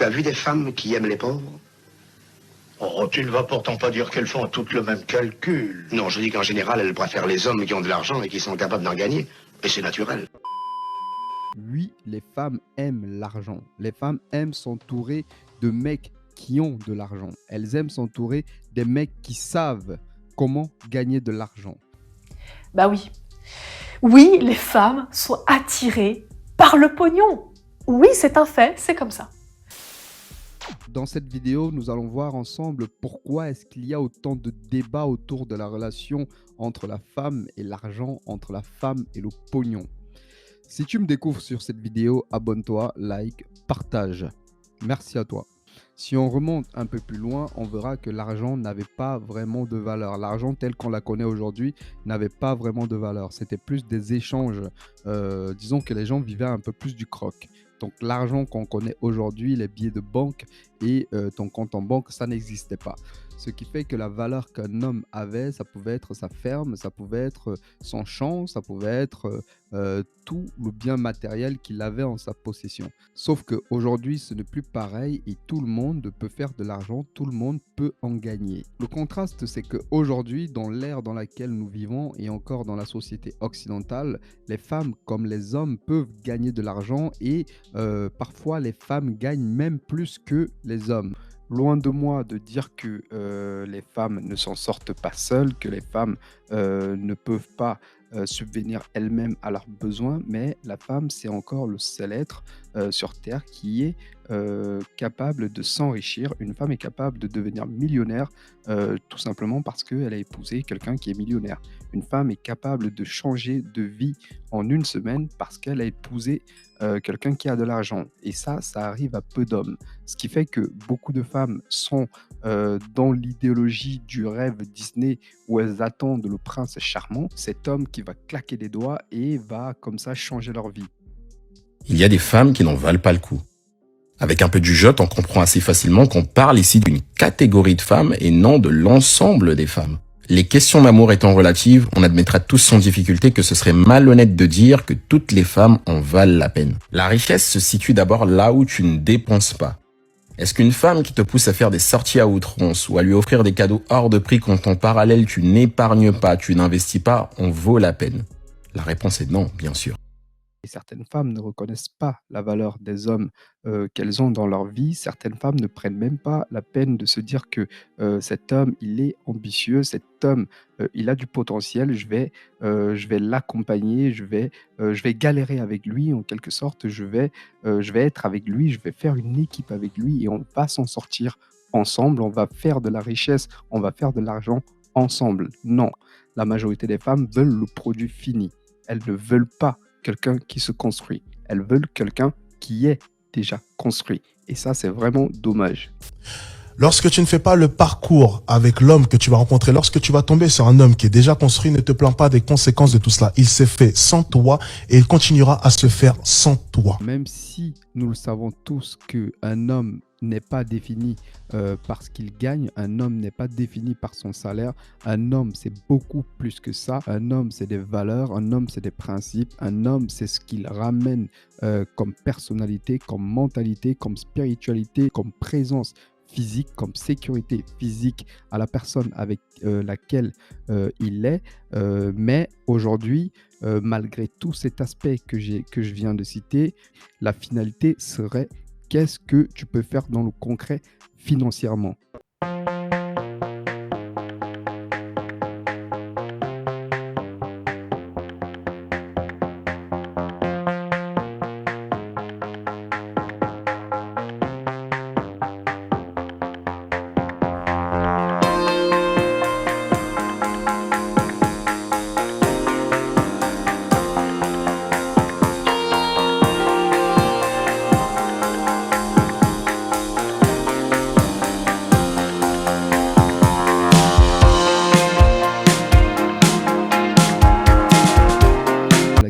Tu as vu des femmes qui aiment les pauvres? Oh, tu ne vas pourtant pas dire qu'elles font toutes le même calcul. Non, je dis qu'en général, elles préfèrent les hommes qui ont de l'argent et qui sont capables d'en gagner. Et c'est naturel. Oui, les femmes aiment l'argent. Les femmes aiment s'entourer de mecs qui ont de l'argent. Elles aiment s'entourer des mecs qui savent comment gagner de l'argent. Bah oui. Oui, les femmes sont attirées par le pognon. Oui, c'est un fait, c'est comme ça. Dans cette vidéo, nous allons voir ensemble pourquoi est-ce qu'il y a autant de débats autour de la relation entre la femme et l'argent, entre la femme et le pognon. Si tu me découvres sur cette vidéo, abonne-toi, like, partage. Merci à toi. Si on remonte un peu plus loin, on verra que l'argent n'avait pas vraiment de valeur. L'argent tel qu'on la connaît aujourd'hui n'avait pas vraiment de valeur. C'était plus des échanges. Disons que les gens vivaient un peu plus du croc. Donc l'argent qu'on connaît aujourd'hui, les billets de banque et ton compte en banque, ça n'existait pas. Ce qui fait que la valeur qu'un homme avait, ça pouvait être sa ferme, ça pouvait être son champ, ça pouvait être tout le bien matériel qu'il avait en sa possession. Sauf qu'aujourd'hui, ce n'est plus pareil et tout le monde peut faire de l'argent, tout le monde peut en gagner. Le contraste, c'est qu'aujourd'hui, dans l'ère dans laquelle nous vivons et encore dans la société occidentale, les femmes comme les hommes peuvent gagner de l'argent et parfois les femmes gagnent même plus que les hommes. Loin de moi de dire que les femmes ne s'en sortent pas seules, que les femmes ne peuvent pas subvenir elles-mêmes à leurs besoins, mais la femme, c'est encore le seul être sur Terre qui est capable de s'enrichir. Une femme est capable de devenir millionnaire tout simplement parce qu'elle a épousé quelqu'un qui est millionnaire. Une femme est capable de changer de vie en une semaine parce qu'elle a épousé quelqu'un qui a de l'argent. Et ça arrive à peu d'hommes. Ce qui fait que beaucoup de femmes sont dans l'idéologie du rêve Disney où elles attendent le prince charmant, cet homme qui va claquer des doigts et va comme ça changer leur vie. Il y a des femmes qui n'en valent pas le coup. Avec un peu du jeu, on comprend assez facilement qu'on parle ici d'une catégorie de femmes et non de l'ensemble des femmes. Les questions d'amour étant relatives, on admettra tous sans difficulté que ce serait malhonnête de dire que toutes les femmes en valent la peine. La richesse se situe d'abord là où tu ne dépenses pas. Est-ce qu'une femme qui te pousse à faire des sorties à outrance ou à lui offrir des cadeaux hors de prix quand en parallèle tu n'épargnes pas, tu n'investis pas, en vaut la peine? La réponse est non, bien sûr. Et certaines femmes ne reconnaissent pas la valeur des hommes qu'elles ont dans leur vie. Certaines femmes ne prennent même pas la peine de se dire que cet homme, il est ambitieux, cet homme, il a du potentiel, je vais l'accompagner, je vais galérer avec lui en quelque sorte, je vais être avec lui, je vais faire une équipe avec lui et on va s'en sortir ensemble, on va faire de la richesse, on va faire de l'argent ensemble. Non, la majorité des femmes veulent le produit fini. Elles ne veulent pas quelqu'un qui se construit. Elles veulent quelqu'un qui est déjà construit. Et ça, c'est vraiment dommage. Lorsque tu ne fais pas le parcours avec l'homme que tu vas rencontrer, lorsque tu vas tomber sur un homme qui est déjà construit, ne te plains pas des conséquences de tout cela. Il s'est fait sans toi et il continuera à se faire sans toi. Même si nous le savons tous qu'un homme n'est pas défini par ce qu'il gagne, un homme n'est pas défini par son salaire, un homme c'est beaucoup plus que ça, un homme c'est des valeurs, un homme c'est des principes, un homme c'est ce qu'il ramène comme personnalité, comme mentalité, comme spiritualité, comme présence physique, comme sécurité physique à la personne avec laquelle il est. Mais aujourd'hui, malgré tout cet aspect que je viens de citer, la finalité serait qu'est-ce que tu peux faire dans le concret financièrement.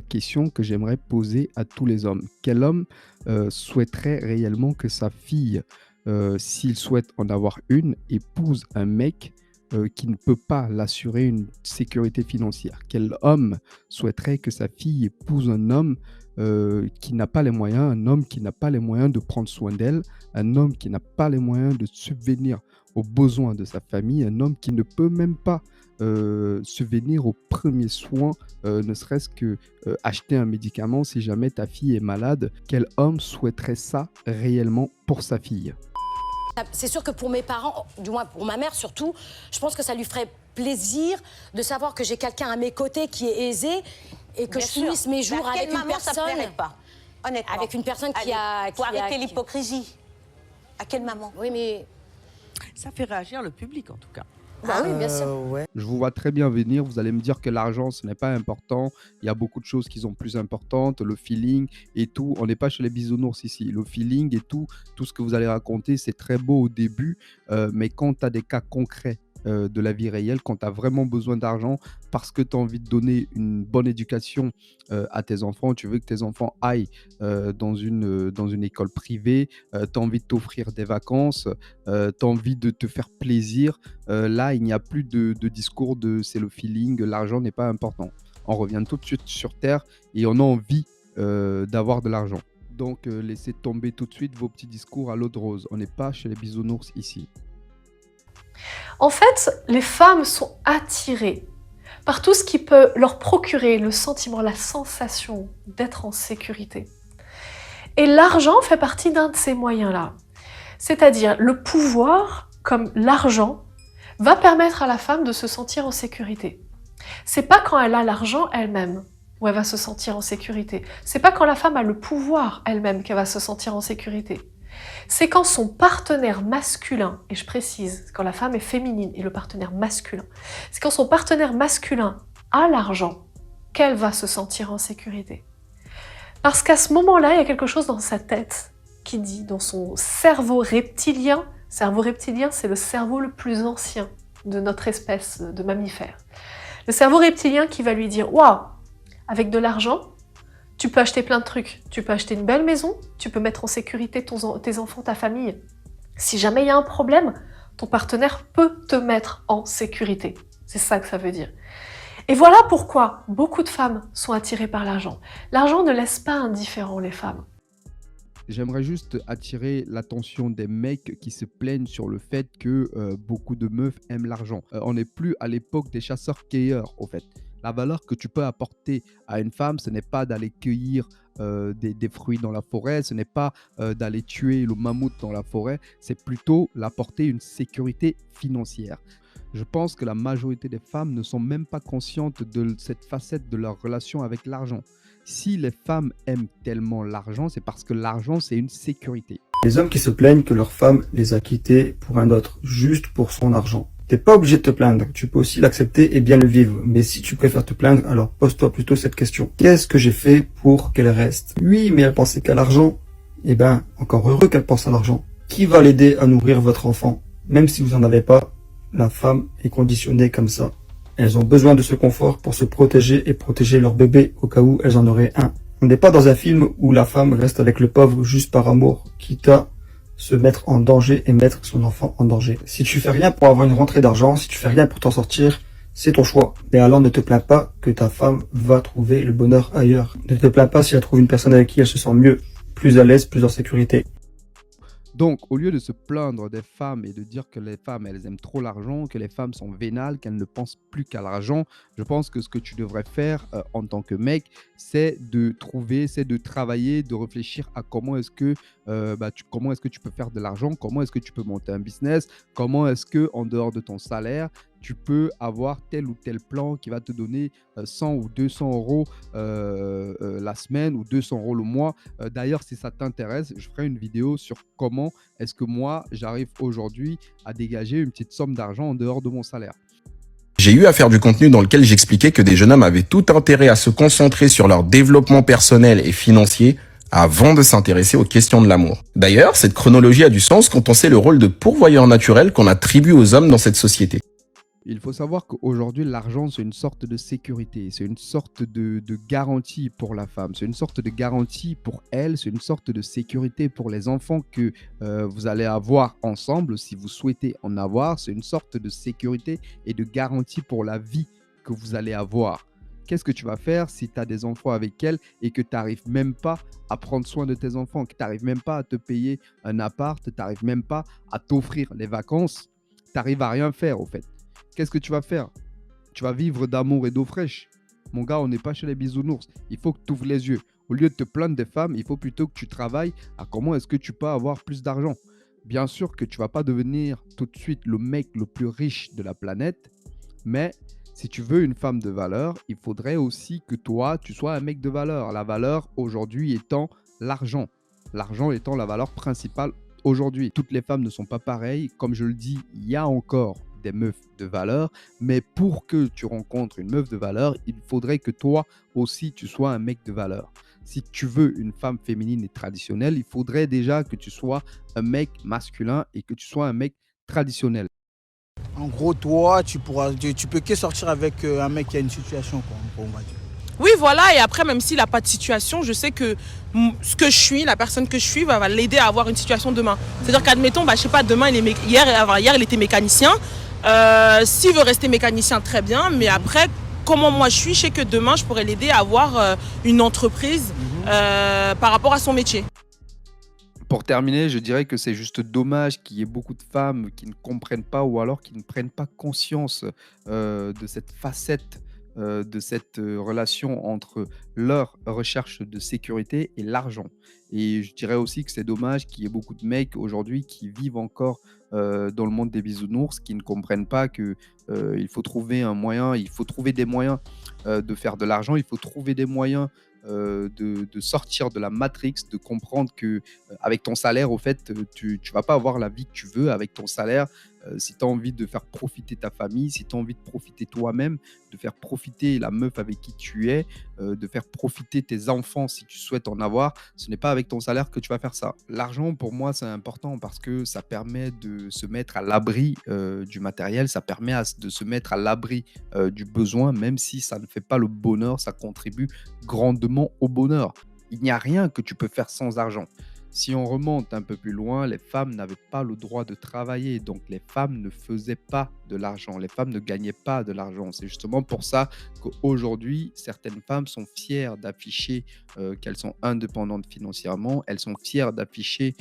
Question que j'aimerais poser à tous les hommes. Quel homme souhaiterait réellement que sa fille, s'il souhaite en avoir une, épouse un mec qui ne peut pas l'assurer une sécurité financière? Quel homme souhaiterait que sa fille épouse un homme qui n'a pas les moyens, un homme qui n'a pas les moyens de prendre soin d'elle, un homme qui n'a pas les moyens de subvenir aux besoins de sa famille, un homme qui ne peut même pas subvenir aux premiers soins, ne serait-ce que acheter un médicament si jamais ta fille est malade. Quel homme souhaiterait ça réellement pour sa fille? C'est sûr que pour mes parents, du moins pour ma mère surtout, je pense que ça lui ferait plaisir de savoir que j'ai quelqu'un à mes côtés qui est aisé et que Bien je sûr. finisse mes jours Mais à quelle avec une maman ça personne. plairait pas, honnêtement. Avec une personne qui Allez, a. faut qui a- arrêter qui- l'hypocrisie. À quelle maman? Oui, mais. Ça fait réagir le public en tout cas. Bah oui, bien sûr. Ouais. Je vous vois très bien venir, vous allez me dire que l'argent, ce n'est pas important. Il y a beaucoup de choses qui sont plus importantes, le feeling et tout. On n'est pas chez les bisounours ici. Le feeling et tout ce que vous allez raconter, c'est très beau au début, mais quand tu as des cas concrets de la vie réelle, quand tu as vraiment besoin d'argent parce que tu as envie de donner une bonne éducation à tes enfants, tu veux que tes enfants aillent dans une école privée, tu as envie de t'offrir des vacances, tu as envie de te faire plaisir, là, il n'y a plus de discours de c'est le feeling, l'argent n'est pas important. On revient tout de suite sur Terre et on a envie d'avoir de l'argent. Donc, laissez tomber tout de suite vos petits discours à l'eau de rose. On n'est pas chez les bisounours ici. En fait, les femmes sont attirées par tout ce qui peut leur procurer le sentiment, la sensation d'être en sécurité. Et l'argent fait partie d'un de ces moyens-là. C'est-à-dire, le pouvoir, comme l'argent, va permettre à la femme de se sentir en sécurité. C'est pas quand elle a l'argent elle-même où elle va se sentir en sécurité. C'est pas quand la femme a le pouvoir elle-même qu'elle va se sentir en sécurité. C'est quand son partenaire masculin, et je précise, quand la femme est féminine et le partenaire masculin, c'est quand son partenaire masculin a l'argent qu'elle va se sentir en sécurité. Parce qu'à ce moment-là, il y a quelque chose dans sa tête qui dit, dans son cerveau reptilien, c'est le cerveau le plus ancien de notre espèce de mammifère. Le cerveau reptilien qui va lui dire « Waouh, avec de l'argent, tu peux acheter plein de trucs. Tu peux acheter une belle maison, tu peux mettre en sécurité tes enfants, ta famille. Si jamais il y a un problème, ton partenaire peut te mettre en sécurité. » C'est ça que ça veut dire. Et voilà pourquoi beaucoup de femmes sont attirées par l'argent. L'argent ne laisse pas indifférents les femmes. J'aimerais juste attirer l'attention des mecs qui se plaignent sur le fait que beaucoup de meufs aiment l'argent. On n'est plus à l'époque des chasseurs-cueilleurs, au fait. La valeur que tu peux apporter à une femme, ce n'est pas d'aller cueillir des fruits dans la forêt, ce n'est pas d'aller tuer le mammouth dans la forêt, c'est plutôt l'apporter une sécurité financière. Je pense que la majorité des femmes ne sont même pas conscientes de cette facette de leur relation avec l'argent. Si les femmes aiment tellement l'argent, c'est parce que l'argent, c'est une sécurité. Les hommes qui se plaignent que leur femme les a quittés pour un autre, juste pour son argent. T'es pas obligé de te plaindre, tu peux aussi l'accepter et bien le vivre. Mais si tu préfères te plaindre, alors pose-toi plutôt cette question. Qu'est-ce que j'ai fait pour qu'elle reste? Oui, mais elle pensait qu'à l'argent. Eh ben, encore heureux qu'elle pense à l'argent. Qui va l'aider à nourrir votre enfant? Même si vous en avez pas, la femme est conditionnée comme ça. Elles ont besoin de ce confort pour se protéger et protéger leur bébé au cas où elles en auraient un. On n'est pas dans un film où la femme reste avec le pauvre juste par amour, quitte à se mettre en danger et mettre son enfant en danger. Si tu fais rien pour avoir une rentrée d'argent, si tu fais rien pour t'en sortir, c'est ton choix. Mais alors ne te plains pas que ta femme va trouver le bonheur ailleurs. Ne te plains pas si elle trouve une personne avec qui elle se sent mieux, plus à l'aise, plus en sécurité. Donc, au lieu de se plaindre des femmes et de dire que les femmes, elles aiment trop l'argent, que les femmes sont vénales, qu'elles ne pensent plus qu'à l'argent, je pense que ce que tu devrais faire en tant que mec, c'est de travailler, de réfléchir à comment est-ce que tu peux faire de l'argent, comment est-ce que tu peux monter un business, comment est-ce que en dehors de ton salaire, tu peux avoir tel ou tel plan qui va te donner 100 ou 200 euros la semaine ou 200 euros le mois. D'ailleurs, si ça t'intéresse, je ferai une vidéo sur comment est-ce que moi, j'arrive aujourd'hui à dégager une petite somme d'argent en dehors de mon salaire. J'ai eu à faire du contenu dans lequel j'expliquais que des jeunes hommes avaient tout intérêt à se concentrer sur leur développement personnel et financier avant de s'intéresser aux questions de l'amour. D'ailleurs, cette chronologie a du sens quand on sait le rôle de pourvoyeur naturel qu'on attribue aux hommes dans cette société. Il faut savoir qu'aujourd'hui, l'argent, c'est une sorte de sécurité, c'est une sorte de garantie pour la femme, c'est une sorte de garantie pour elle, c'est une sorte de sécurité pour les enfants que vous allez avoir ensemble, si vous souhaitez en avoir, c'est une sorte de sécurité et de garantie pour la vie que vous allez avoir. Qu'est-ce que tu vas faire si tu as des enfants avec elle et que tu n'arrives même pas à prendre soin de tes enfants, que tu n'arrives même pas à te payer un appart, tu n'arrives même pas à t'offrir les vacances, tu n'arrives à rien faire au fait. Qu'est-ce que tu vas faire? Tu vas vivre d'amour et d'eau fraîche. Mon gars, on n'est pas chez les bisounours. Il faut que tu ouvres les yeux. Au lieu de te plaindre des femmes, il faut plutôt que tu travailles à comment est-ce que tu peux avoir plus d'argent. Bien sûr que tu ne vas pas devenir tout de suite le mec le plus riche de la planète, mais si tu veux une femme de valeur, il faudrait aussi que toi, tu sois un mec de valeur. La valeur aujourd'hui étant l'argent. L'argent étant la valeur principale aujourd'hui. Toutes les femmes ne sont pas pareilles. Comme je le dis, il y a encore des meufs de valeur, mais pour que tu rencontres une meuf de valeur, il faudrait que toi aussi, tu sois un mec de valeur. Si tu veux une femme féminine et traditionnelle, il faudrait déjà que tu sois un mec masculin et que tu sois un mec traditionnel. En gros, toi, tu peux que sortir avec un mec qui a une situation, quoi, en gros, on va dire. Oui, voilà, et après, même s'il n'a pas de situation, je sais que ce que je suis, la personne que je suis, va l'aider à avoir une situation demain. C'est-à-dire qu'admettons, je sais pas, demain, hier, il était mécanicien. S'il veut rester mécanicien, très bien, mais après, comment moi je sais que demain, je pourrais l'aider à avoir une entreprise par rapport à son métier. Pour terminer, je dirais que c'est juste dommage qu'il y ait beaucoup de femmes qui ne comprennent pas ou alors qui ne prennent pas conscience de cette facette, de cette relation entre leur recherche de sécurité et l'argent. Et je dirais aussi que c'est dommage qu'il y ait beaucoup de mecs aujourd'hui qui vivent encore dans le monde des bisounours, qui ne comprennent pas que il faut trouver un moyen, il faut trouver des moyens de faire de l'argent, il faut trouver des moyens de sortir de la matrix, de comprendre que avec ton salaire, au fait, tu vas pas avoir la vie que tu veux avec ton salaire. Si tu as envie de faire profiter ta famille, si tu as envie de profiter toi-même, de faire profiter la meuf avec qui tu es, de faire profiter tes enfants si tu souhaites en avoir, ce n'est pas avec ton salaire que tu vas faire ça. L'argent, pour moi, c'est important parce que ça permet de se mettre à l'abri du matériel, ça permet de se mettre à l'abri du besoin, même si ça ne fait pas le bonheur, ça contribue grandement au bonheur. Il n'y a rien que tu peux faire sans argent. Si on remonte un peu plus loin, les femmes n'avaient pas le droit de travailler, donc les femmes ne faisaient pas de l'argent, les femmes ne gagnaient pas de l'argent. C'est justement pour ça qu'aujourd'hui, certaines femmes sont fières d'afficher qu'elles sont indépendantes financièrement, elles sont fières d'afficher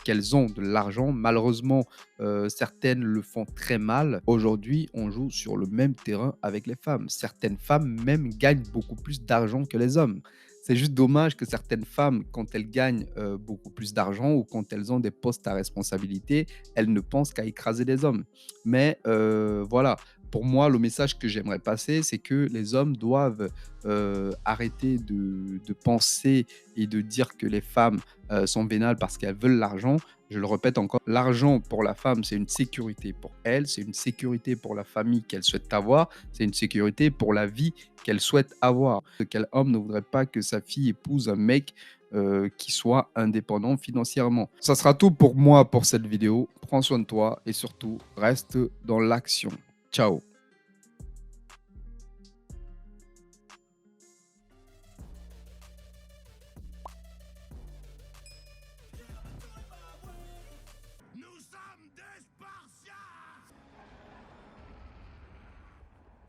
qu'elles ont de l'argent. Malheureusement, certaines le font très mal. Aujourd'hui, on joue sur le même terrain avec les femmes. Certaines femmes même gagnent beaucoup plus d'argent que les hommes. C'est juste dommage que certaines femmes, quand elles gagnent beaucoup plus d'argent ou quand elles ont des postes à responsabilité, elles ne pensent qu'à écraser les hommes. Mais voilà, pour moi, le message que j'aimerais passer, c'est que les hommes doivent arrêter de penser et de dire que les femmes sont vénales parce qu'elles veulent l'argent. Je le répète encore, l'argent pour la femme, c'est une sécurité pour elle, c'est une sécurité pour la famille qu'elle souhaite avoir, c'est une sécurité pour la vie qu'elle souhaite avoir. Quel homme ne voudrait pas que sa fille épouse un mec qui soit indépendant financièrement? Ça sera tout pour moi pour cette vidéo. Prends soin de toi et surtout, reste dans l'action. Ciao.